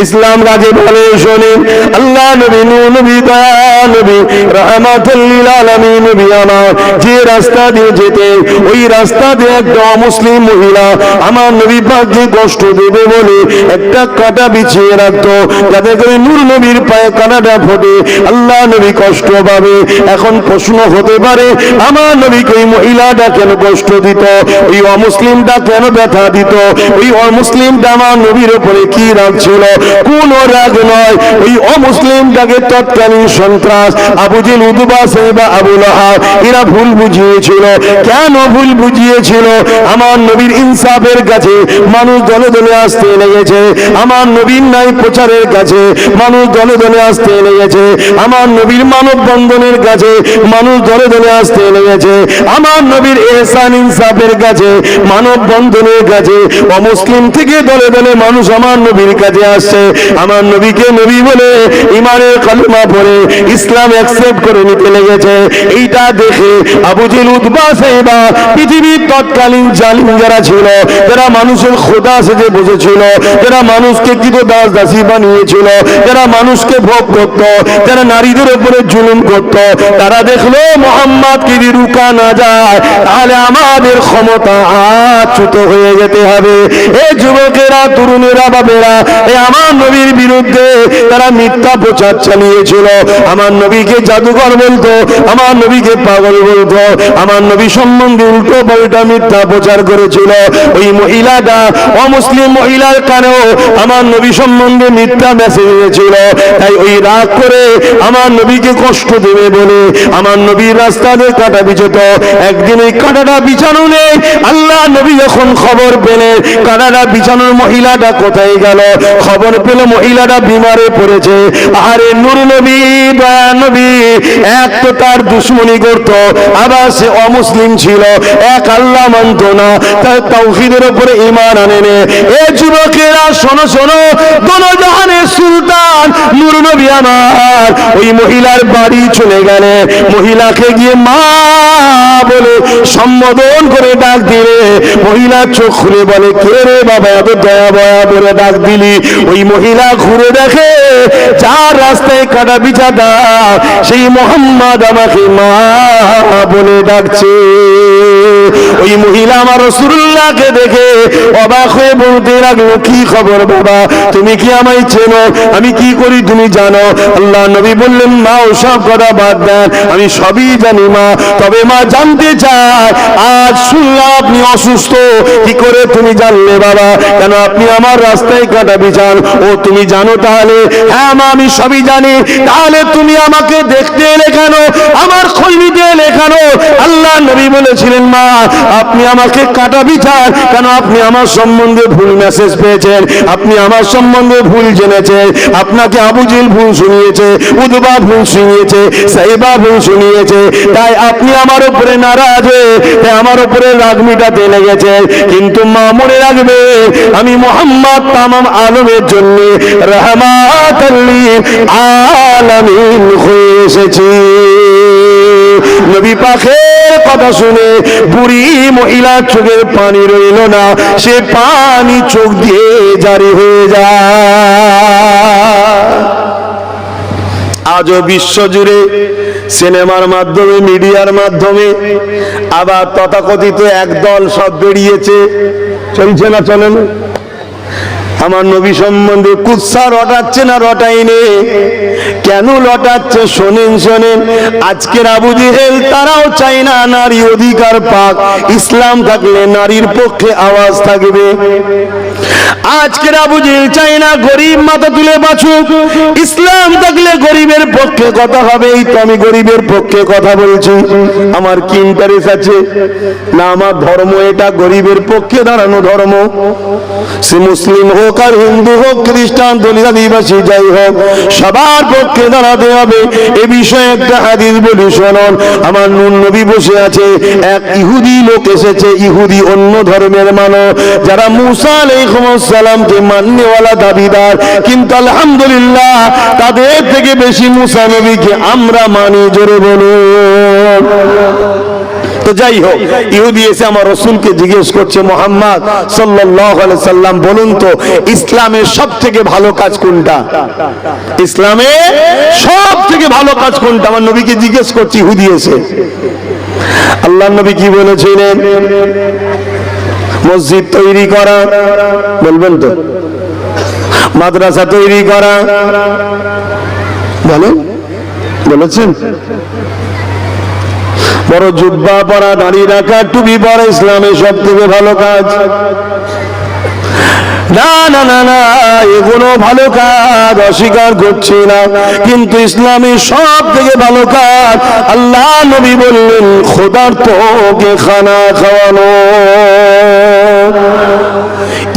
ইসলাম কাকে বলে শোনেন। আল্লাহ নবী, নূহ নবী, দয়া নবী, রাহমাতুল লিল আলামিন নবী আমার যে রাস্তা দিয়ে যেতে, ওই রাস্তা দিয়ে একটা অমুসলিম মহিলা আমার নবী পাককে কষ্ট দেবে বলে একটা কাঁটা বিছিয়ে রাখতো, যাতে করে নূর নবীর পায়ে কাঁটাটা ফোটে, আল্লাহ নবী কষ্ট পাবে। এখন প্রশ্ন হতে পারে আমার নবীকে ওই মহিলাটা কেন কষ্ট দিত, ওই অমুসলিমটা কেন ব্যথা দিত, ওই অমুসলিমটা আমার নবীর উপরে কি রাগ ছিল? কোন রাগ নয়, ওই অমুসলিমটাকে তৎকালীন সন্ত্রাস আবু জেহেল, উতবা, সাইবা, আবু লাহাব এরা ভুল বুঝিয়েছিল। কেন ভুল বুঝিয়েছিল? আমার নবীর ইনসাফের কাছে মানুষ দলে দলে আসতে লেগেছে, আমার নবীর নাই প্রচারের কাছে মানুষ দলে দলে আসতে লেগেছে, আমার নবীর মানব বন্ধনের কাছে মানুষ দলে দলে আসতে লেগেছে, আমার নবীর ইহসান ইনসাফের কাছে মানব বন্ধনের কাছে অমুসলিম থেকে দলে দলে মানুষ আমার নবীর কাছে আসছে। আমার নবীকে নবী বলে ইমানের কালিমা পড়ে ইসলাম অ্যাকসেপ্ট করে নিতে লেগেছে। এইটা দেখে আবু জেহেল, উতবা, সাইবা পৃথিবীর তৎকালীন জালিম যারা ছিল, যারা মানুষের খোদা সেজে বসেছিল, যারা মানুষকে কিন্তু দাস দাসী বানিয়েছিল, যারা মানুষকে ভোগ করত, যারা নারীদের উপরে জুলুম করত, তারা দেখলো মুহাম্মদকে যদি রুকা না যায় তাহলে আমাদের ক্ষমতা আচ্যুত হয়ে যেতে হবে। এ যুবকেরা, তরুণেরা, বাবেরা, এ আমার নবীর বিরুদ্ধে তারা মিথ্যা প্রচার চালিয়েছিল। আমার নবীকে জাদুকর বলতো, আমার নবীকে পাগল বলতো, আমার নবী সম্বন্ধে উল্টো পাল্টা মিথ্যা প্রচার করেছিল। ওই মহিলাটা অমুসলিম মহিলার কানেও আমার নবী সম্বন্ধে মিথ্যা মেসেজ দিয়েছিল। তাই ওই রাগ করে আমার নবীকে কষ্ট দেবে বলে আমার নবীর রাস্তাতে কাঁটা বিছত। একদিন ওই কাঁটাটা বিছানো নেই, আল্লাহ নবী যখন খবর পেলেন কাঁটাটা বিছানোর মহিলাটা কোথায় গেল, খবর পেল মহিলাটা বিমারে পড়েছে। আরে নূর নবী, দয়া নবী এক তো তার দুশ্মনী করত, আবার সে অমুসলিম ছিল, এক আল্লাহ মানত না, তার তাওহীদের উপরে ঈমান আনেনি। এ যুবকেরা শোনো শোনো, দোজাহানের সুলতান নূর নবী আমার ওই মহিলার বাড়ি চলে গেলে, মহিলাকে গিয়ে মা বলে সম্বোধন করে ডাক দিলে মহিলা চোখ খুলে বলে, কে রে বাবা এত দয়া বয়া বলে ডাক দিলি? ওই মহিলা ঘুরে দেখে যার রাস্তায় কাটা বিছাদা সেই মোহাম্মদ আমাকে মা বলে ডাকছে। ওই মহিলা আমার রাসূলুল্লাহকে দেখে অবাক হয়ে বলতে লাগলো, কি খবর বাবা, তুমি কি আমায় চেনো? আমি কি করি তুমি জানো? আল্লাহ নবী বললেন, মা ওসব কথা বাদ দেন, আমি সবই জানি মা। তবে মা জানতে চায়, আজ শুনলাম আপনি অসুস্থ, কি করে তুমি জানলে বাবা? কেন আপনি আমার রাস্তায় কাটা বিছান? ও তুমি জানো তাহলে? হ্যাঁ মা আমি সবই জানি। তাহলে তুমি আমাকে দেখতে এলে কেন? আমার খোঁজ নিতে এলে কেন? আল্লাহ নবী বলেছিলেন, মা আপনি আমাকে কাটা বিছান কেন? আপনি আমার সম্বন্ধে ভুল মেসেজ পেয়েছেন, আপনি আমার সম্বন্ধে ভুল জেনেছেন। আপনাকে আবু জেহেল ভুল শুনিয়েছে, উতবা ভুল শুনিয়েছে, সাইবা ভুল শুনিয়েছে, তাই আপনি আমার উপরে নারাজ হয়ে আমার উপরে রাগ মিটাতে লেগেছে। কিন্তু মা মনে রাখবে, আমি মুহাম্মদ তামাম আলমের জন্য রাহমাতাল লিল আলামিন হয়ে এসেছি। নবী পাকের কথা শুনে বুড়ি মহিলা চোখের পানি রইল না, সে পানি চোখ দিয়ে জারি হয়ে যায়। আজও বিশ্বজুড়ে সিনেমার মাধ্যমে, মিডিয়ার মাধ্যমে আবার তথাকথিত একদল সব বেরিয়েছে, চলছে না চলে না? আমার নবী সম্বন্ধে কুৎসা রটাচ্ছে না রটাইনে? কেন রটাচ্ছে শোনেন শোনেন। আজকের আবু জেহেল তারাও চায় না নারী অধিকার পাক, ইসলাম থাকলে নারীর পক্ষে আওয়াজ থাকবে। আজকের আবু জেহেল চায় না গরিব মাথা তুলে বাঁচুক, ইসলাম থাকলে গরিবের পক্ষে কথা হবে। এই তো আমি গরিবের পক্ষে কথা বলছি, আমার কি ইন্টারেস্ট আছে না? আমার ধর্ম এটা, গরিবের পক্ষে দাঁড়ানো ধর্ম। সে মুসলিম হোক আর হিন্দু হোক, খ্রিস্টান, দলিত, আদিবাসী, যাই হোক, সবার পক্ষে দাঁড়াতে হবে। এ বিষয়ে একটা হাদিস বলি শুনুন। আমার নূর নবী বসে আছে, এক ইহুদি লোক এসেছে, ইহুদি অন্য ধর্মের মানুষ, যারা মুসা আলাইহিস সালামকে মাননেওয়ালা দাবিদার, কিন্তু আলহামদুলিল্লাহ তাদের থেকে বেশি মুসা নবীকে আমরা মানি। জোরে বলুন। তো যাই হোক, ইহুদি এসে আমার রাসূলকে জিজ্ঞেস করছে, মুহাম্মদ সাল্লাল্লাহু আলাইহি সাল্লাম বলুন তো ইসলামের সবথেকে ভালো কাজ কোনটা? ইসলামে সবথেকে ভালো কাজ কোনটা? আমার নবীকে জিজ্ঞেস করছে ইহুদি এসে। আল্লাহর নবী কি বলেছিলেন? মসজিদ তৈরি করা, বলবেন তো? মাদ্রাসা তৈরি করা, বলেন, বলেছেন? বড় জুব্বা পরা, দাড়ি রাখা, টুপি পরা ইসলামের সব থেকে ভালো কাজ? না না না না, এগুলো ভালো কাজ অস্বীকার করছি না, কিন্তু ইসলামের সব থেকে ভালো কাজ আল্লাহ নবী বললেন খোদার তোকে খানা খাওয়ানো।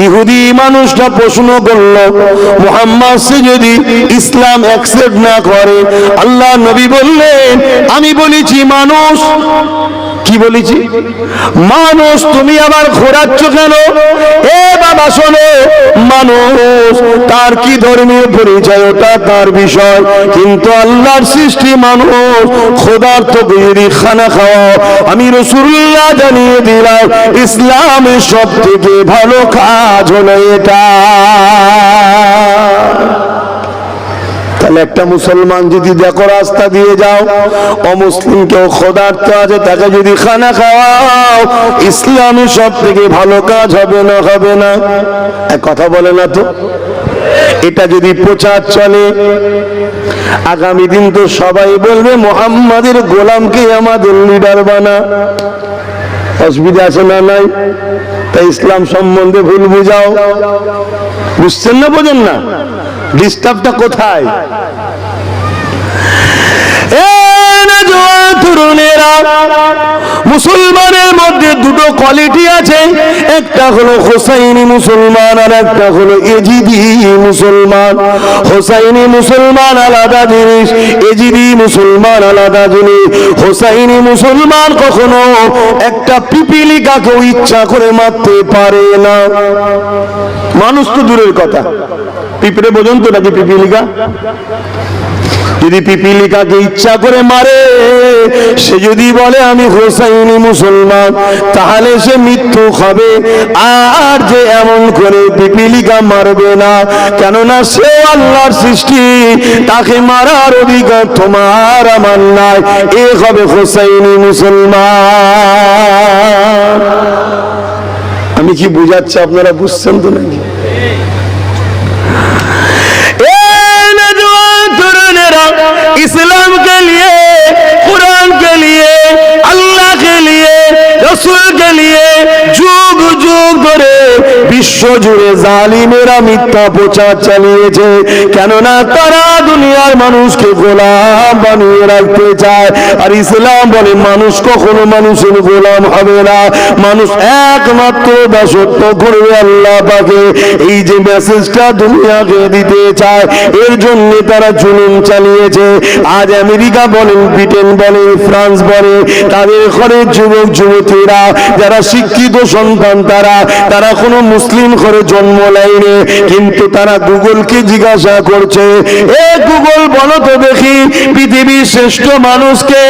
ইহুদি মানুষটা প্রশ্ন করল, মুহাম্মদ সে যদি ইসলাম অ্যাকসেপ্ট না করে? আল্লাহ নবী বললেন, আমি বলেছি মানুষ। কি বলেছি? মানুষ। তুমি আবার ঘোরাচ্ছ কেন? এ বাবা শোনো, মানুষ তার কি ধর্মীয় পরিচয় ওটা তার বিষয়, কিন্তু আল্লাহর সৃষ্টি মানুষ। খোদার তো যদি খানা খাওয়াও, আমি রাসূলুল্লাহ জানিয়ে দিলাম ইসলামের সব থেকে ভালো কাজ হলো এটা। তাহলে একটা মুসলমান যদি দেখো রাস্তা দিয়ে যাও, অমুসলিম কেউ ক্ষুধার্ত আছে, তাকে যদি খানা খাওয়াও, ইসলামী সব থেকে ভালো কাজ হবে না? হবে না? এক কথা বলে না তো? এটা যদি প্রচার চলে, আগামী দিন তো সবাই বলবে মুহাম্মাদের গোলামকে আমাদের লিডার বানা। অসুবিধা আছে না? নাই? তাই ইসলাম সম্বন্ধে ভুল বুঝাও। বুঝছেন না? বোঝেন না? ডিস্টার্বটা কোথায়? মুসলমানের মধ্যে দুটো কোয়ালিটি আছে, একটা হলো হোসাইনি মুসলমান আর একটা হলো এজিদি মুসলমান। হোসাইনি মুসলমান আলাদা জিনিস, এজিদি মুসলমান আলাদা জিনিস। হোসাইনি মুসলমান কখনো একটা পিপিলিকাকেও ইচ্ছা করে মারতে পারে না। মানুষ তো দূরের কথা, পিঁপড়ে বোঝেন তো নাকি পিপিলিকা? যদি পিপিলিকাকে ইচ্ছা করে মারে, সে যদি বলে আমি হোসাইনি মুসলমান, তাহলে সে মিথ্যুক হবে। আর যে এমন করে পিপিলিকা মারবে না, কেননা সে আল্লাহর সৃষ্টি, তাকে মারার অধিকার তোমার আমার নাই, এ হবে হোসাইনি মুসলমান। আমি কি বুঝাচ্ছি আপনারা বুঝছেন তো নাকি? इस्लाम के लिए, कुरान के लिए, अल्लाह के लिए, रसूल के लिए যুগ যুগ ধরে বিশ্ব জুড়ে জালিমেরা মিথ্যা প্রচার চালিয়েছে। কেননা তারা দুনিয়ার মানুষকে গোলাম বানিয়ে রাখতে চায়। আর ইসলাম বলে মানুষ কখনো মানুষের গোলাম হবে না, মানুষ একমাত্র দাসত্ব করবে আল্লাহ পাকে। এই যে মেসেজটা দুনিয়াকে দিতে চায়, এর জন্য তারা জুলুম চালিয়েছে। আজ আমেরিকা বলেন, ব্রিটেন বলে, ফ্রান্স বলে, তাদের ঘরে যুবক যুবতীরা যারা শিক্ষিত সন্তান, তারা কোনো মুসলিম ঘরে জন্ম নেয়নি, কিন্তু তারা গুগলকে জিজ্ঞাসা করছে, এ গুগল বলো তো দেখি পৃথিবীর শ্রেষ্ঠ মানুষকে?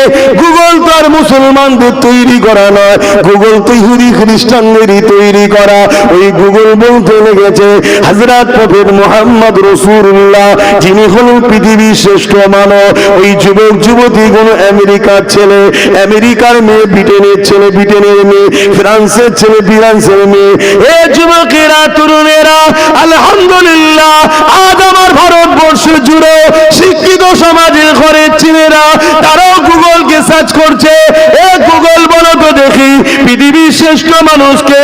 গুগল তো আর মুসলমানদের তৈরি করা নয়, গুগল তো ইহুদি খ্রিস্টানদেরই তৈরি করা। ওই গুগল বলতে লেগেছে হযরত প্রফেট মুহাম্মদ রাসূলুল্লাহ, যিনি হলেন পৃথিবীর শ্রেষ্ঠ মানব। ওই যুবক যুবতী গুলো আমেরিকার ছেলে, আমেরিকার মেয়ে, ব্রিটেনের ছেলে, ব্রিটেনের মেয়ে, ফ্রান্সের ছেলে, ফ্রান্সের মেয়ে। এ যুবকেরা, তরুণেরা, আলহামদুলিল্লাহ আজ আমার ভারতবর্ষ জুড়ে শিক্ষিত সমাজের ঘরের ছেলেরা তারাও গুগলকে সার্চ করছে, এ গুগল বলো তো দেখি পৃথিবীর শ্রেষ্ঠ মানুষকে?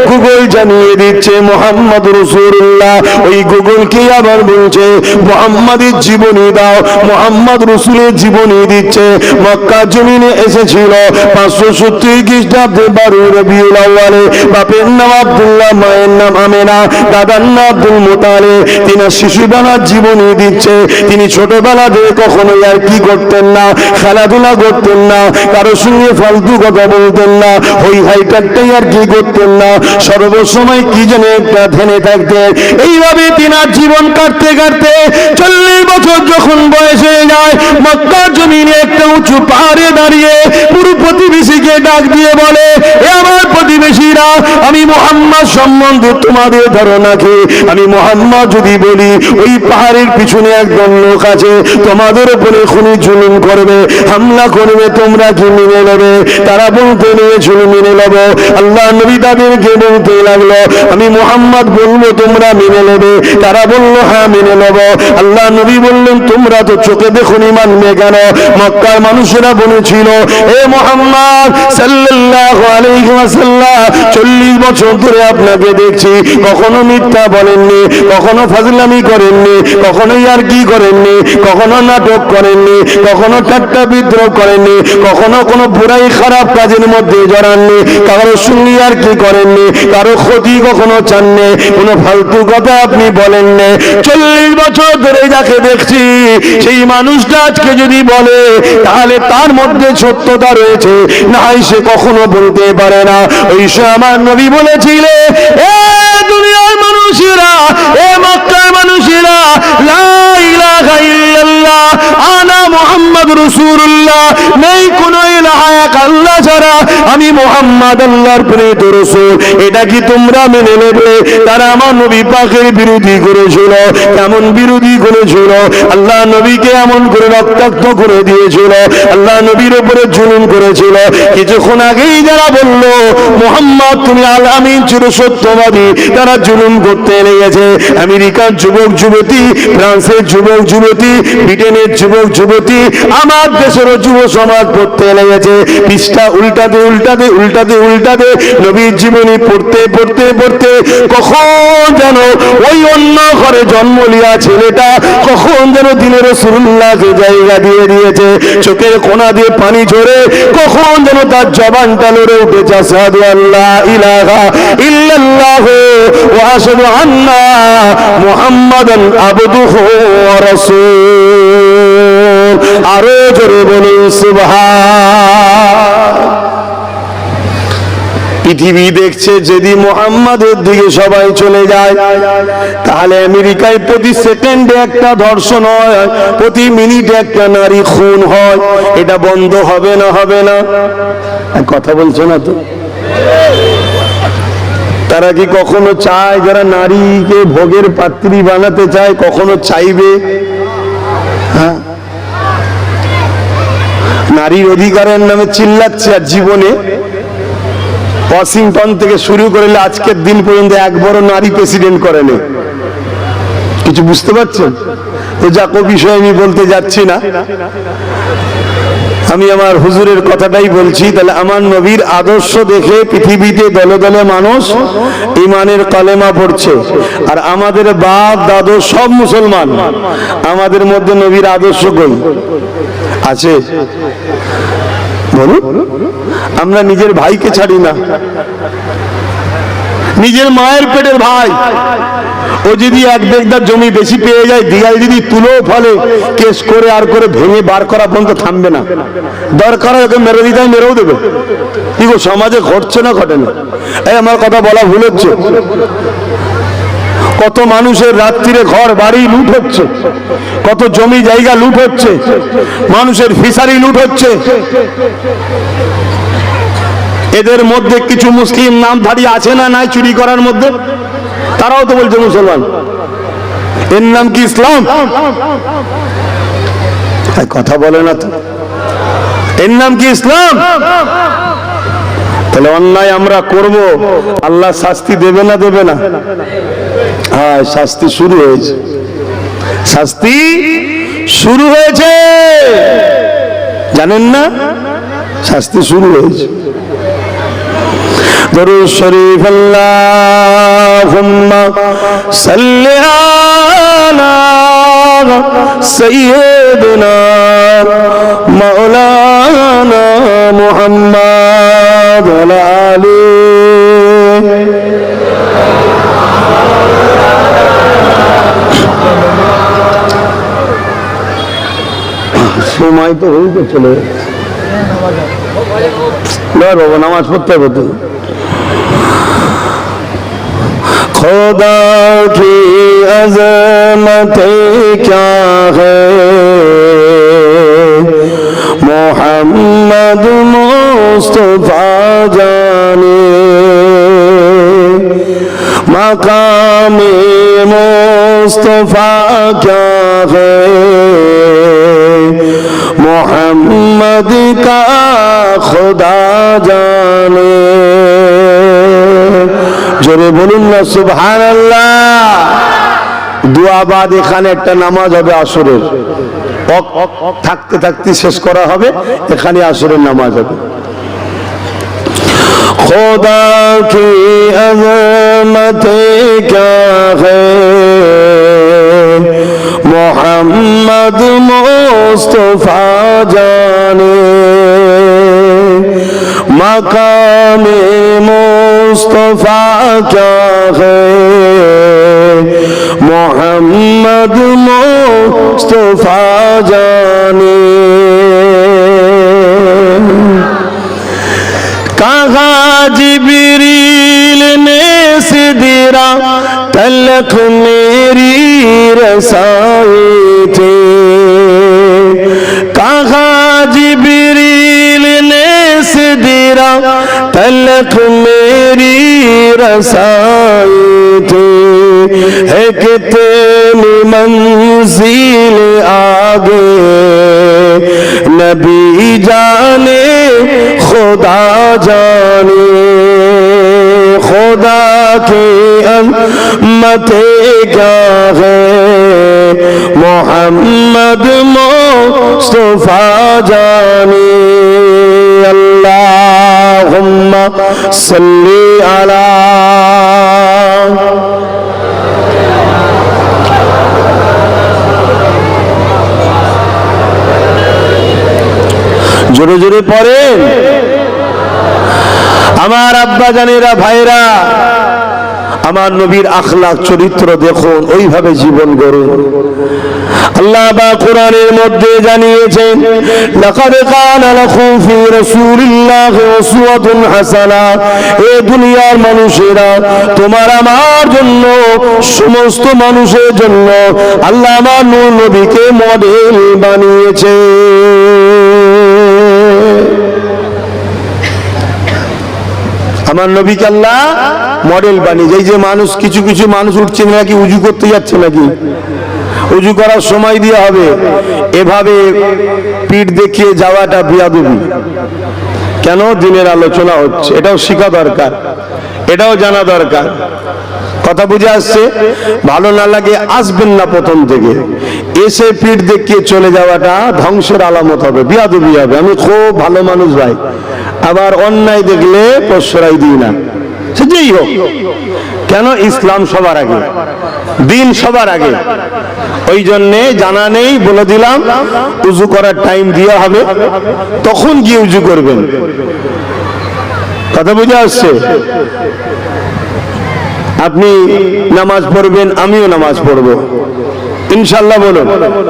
গুগল জানিয়ে দিচ্ছে মুহাম্মদ রাসূলুল্লাহ। ওই গুগলকে আবার বলছে মুহাম্মাদের জীবনী দাও, মুহাম্মদ রাসূলের জীবনী দিচ্ছে। মক্কা জমিনে এসেছিল 570 খ্রিস্টাব্দে 12 রবিউল আউয়ালে। বাপের নাম আব্দুল্লাহ, মায়ের নাম আমেনা, দাদার নাম আব্দুল মুতালিব। তিনি শিশুবেলার জীবনী দিচ্ছে। তিনি ছোটবেলাতে কখনো আর কি করতেন না, খেলাধুলা করতেন না, কারোর সঙ্গে ফালতু কথা বলতেন না, ওই হাইটারটাই আর কি করতেন না, সর্বসময় কি যেন একটা ধ্যানে থাকতেন। এইভাবে তিনি জীবন কাটতে কাটতে 40 বছর যখন বয়স হয়ে যায়, মক্কার জমিনে একটা উঁচু পাহাড়ে দাঁড়িয়ে পুরো প্রতিবেশীকে ডাক দিয়ে বলে, এ আমার প্রতিবেশীরা, আমি মুহাম্মদ সম্বন্ধে তোমাদের ধারণা কি? আমি মুহাম্মদ যদি বলি ওই পাহাড়ের পিছনে একজন লোক আছে, তোমাদের উপরে খুনি জুলুম করবে, হামলা করবে, তোমরা কি মেনে নেবে? তারা বলতে নিয়েছিল মেনে নেব। আল্লাহ নবী তাদেরকে বলতে লাগলো, আমি মুহাম্মদ বলবো তোমরা মেনে নেবে? তারা বললো হ্যাঁ মেনে নেব। আল্লাহ নবী বললেন, তোমরা তো চোখে দেখুনি, মানবে কেন? মক্কার মানুষেরা বলেছিল, এ মুহাম্মদ সাল্লাল্লাহু আলাইহি ওয়াসাল্লাম 40 বছর ধরে আপনাকে দেখছি, কখনো মিথ্যা বলেননি, কখনো ফাজলামি করেননি, কখনো ইয়ারকি করেননি, কখনো নাটক করেননি, কখনো ঠাট্টা বিদ্রোহ করেননি, কখনো কোনো বুড়াই খারাপ কাজের মধ্যে জড়াননি, কারোর সঙ্গে ইয়ারকি করেননি, কারো ক্ষতি কখনো চাননি, কোনো ফালতু কথা আপনি বলেননি। 40 বছর ধরে যাকে দেখছি, সেই মানুষটা আজকে যদি বলে তাহলে তার মধ্যে সত্যতা রয়েছে, না সে কখনো বলতে পারে না। ওই সে আমার নবী বলেছিলে, এ দুনিয়ার মানুষেরা, এ মক্কার মানুষেরা, লা ইলাহা ইল্লাল্লাহ আনা মুহাম্মদ রাসূলুল্লাহ, নেই কোনো ইলাহা এক আল্লাহ ছাড়া, আমি মুহাম্মদ আল্লাহর প্রেরিত রাসূল। এটা কি তোমরা মেনে নেবে? তারা আমার নবী পাকের বিরোধী করেছিল। কেমন বিরোধী করেছিল? আল্লাহ নবীকে এমন করে রক্তাক্ত করে দিয়েছিল, আল্লাহ নবীর উপরে জুলুম করেছিল। কিছুক্ষণ আগেই যারা বলল মুহাম্মদ তুমি আল আমিন চির সত্যবাদী, তারা জুলুম করতে লেগেছে। আমেরিকার যুবক যুবতী, ফ্রান্সের যুবক যুবতী, ব্রিটেনের যুবক যুবতী, আমার দেশেরও যুব সমাজ পড়তে লেগেছে। পৃষ্ঠা উল্টাতে উল্টাতে উল্টাতে উল্টাতে নবীর জীবনী পড়তে পড়তে পড়তে কখন যেন ওই অন্য ঘরে জন্ম লিয়া ছেলেটা কখন যেন দিনের রাসূলুল্লাহকে জায়গা দিয়ে দিয়েছে। চোখের কোনা দিয়ে পানি ঝরে কখন যেন তার জবানটা লড়ে উঠেছে, আশহাদু আল্লা ইলাহা ইল্লাল্লাহ ওয়া আশহাদু আন্না মুহাম্মাদান আবদুহু ওয়া রাসূল। আরো জোরে বলুন সুবহান। পৃথিবী দেখছে যদি মুহাম্মাদের দিকে সবাই চলে যায় তাহলে আমেরিকায় প্রতি সেকেন্ডে একটা ধর্ষণ হয়, প্রতি মিনিটে একটা নারী খুন হয়, এটা বন্ধ হবে না? হবে না? কথা বলছো না তো? তারা কি কখনো চায়, যারা নারীকে ভোগের পাত্রী বানাতে চায়, কখনো চাইবে? হ্যাঁ, নারীর অধিকারের নামে চিল্লাচ্ছে, আর জীবনে ওয়াশিংটন থেকে শুরু করলে আজকের দিন পর্যন্ত একবারও নারী প্রেসিডেন্ট করেনি। কিছু বুঝতে পারছেন তো? যাকো বিষয় আমি বলতে যাচ্ছি না, আমি আমার হুজুরের কথাটাই বলছি। তাহলে আমার নবীর আদর্শ দেখে পৃথিবীতে দলে দলে মানুষ ঈমানের কালেমা পড়ছে, আর আমাদের বাপ দাদু সব মুসলমান। আমাদের মধ্যে নবীর আদর্শ কই আছে? বলুন। আমরা নিজের ভাইকে ছাড়ি না, নিজের মায়ের পেটের ভাই, ও যদি এক বিঘা জমি বেশি পেয়ে যায়, দিয়াল যদি তুলেও ফলে, কেস করে আর করে ভেঙে বার করা পর্যন্ত থামবে না। দরকার হয় ওকে মেরে দিতে, মেরেও দেবে। কি গো, সমাজে ঘটছে না ঘটে না? এই আমার কথা বলা ভুল হচ্ছে? কত মানুষের রাত্রিরে ঘর বাড়ি লুট হচ্ছে, কত জমি জায়গা লুট হচ্ছে, মানুষের ফিশারি লুট হচ্ছে। এদের মধ্যে কিছু মুসলিম নামধারী আছে না নাই চুরি করার মধ্যে? তারাও তো বলছে মুসলমান। এর নাম কি ইসলাম? কথা বলে না তো? এর নাম কি ইসলাম? তাহলে অন্যায় আমরা করব, আল্লাহ শাস্তি দেবে না? দেবে না? হ্যাঁ, শাস্তি শুরু হয়েছে, শাস্তি শুরু হয়েছে, জানেন না? শাস্তি শুরু হয়েছে। দরুদ শরীফ আল্লাহুম্মা সাল্লি আলা সাইয়্যিদিনা মাওলানা মুহাম্মদ ওয়া আলি। সময় তো হয়ে চলে বাবা, নামাজ পড়তে হবে তো। खुदा की अज़मत क्या है, मोहम्मद मुस्तफा जाने, मकामे मुस्तफा क्या है, मोहम्मद का खुदा जाने। জোরে বলুন না সুবহানাল্লাহ। দোয়া বাদ এখানে একটা নামাজ হবে আসরের, থাকতে থাকতে শেষ করা হবে, এখানে আসরের নামাজ হবে। খোদা কি আযমত ক্যা হ্যায়, মোহাম্মদ মুস্তফা জানে, মাকামে मुस्तफा क्या है, मोहम्मद मुस्तफा जाने। कहा जिब्रील ने सिदरा तलक मेरी रसाई थे, कहा जिब्रील ने सिदरा तलक मेरी रसाई थी, है कितनी मंजिल आगे नबी जाने खुदा जाने, खुदा की अज़मत क्या है, मोहम्मद मुस्तफा जाने। अल्लाहुम्मा सल्ली अला। জোরে জোরে পড়েন। আমার আব্বা জানেরা, ভাইরা, আমার নবীর আখলাক চরিত্র দেখুন, ওইভাবে জীবন গড়ুন। আল্লাহ বা কোরআনের মধ্যে জানিয়েছেন, লাকাদ কানা লাকুম ফি রাসূলিল্লাহি উসওয়াতুন হাসানাহ, এ দুনিয়ার মানুষেরা, তোমার আমার জন্য, সমস্ত মানুষের জন্য আল্লাহ আমার নূর নবীকে মডেল বানিয়েছে। আমার নবীকে আল্লাহ মডেল বানিয়েছে। এই যে মানুষ, কিছু কিছু মানুষ উঠছে নাকি উজু করতে যাচ্ছে, নাকি উজু করার সময় দিয়ে হবে, এভাবে পিঠ দেখিয়ে যাওয়াটা বিয়াদবি। কেন? দিনের আলোচনা হচ্ছে, এটাও শেখা দরকার, এটাও জানা দরকার। কথা বুঝে আসছে? ভালো না লাগে আসবেন না প্রথম থেকে, এসে পিঠ দেখিয়ে চলে যাওয়াটা ধ্বংসের আলামত হবে, বিয়াদবি হবে। আমি খুব ভালো মানুষ ভাই, আবার অন্যায় দেখলে প্রশ্রয় দিই না, সে যেই হোক কেন। ইসলাম সবার আগে, দিন সবার আগে। ওই জন্যে জানা নেই, বলে দিলাম উজু করার টাইম দেওয়া হবে, তখন গিয়ে উজু করবেন। কথা বুঝে আসছে? আপনি নামাজ পড়বেন, আমিও নামাজ পড়বো ইনশাআল্লাহ, বলুন।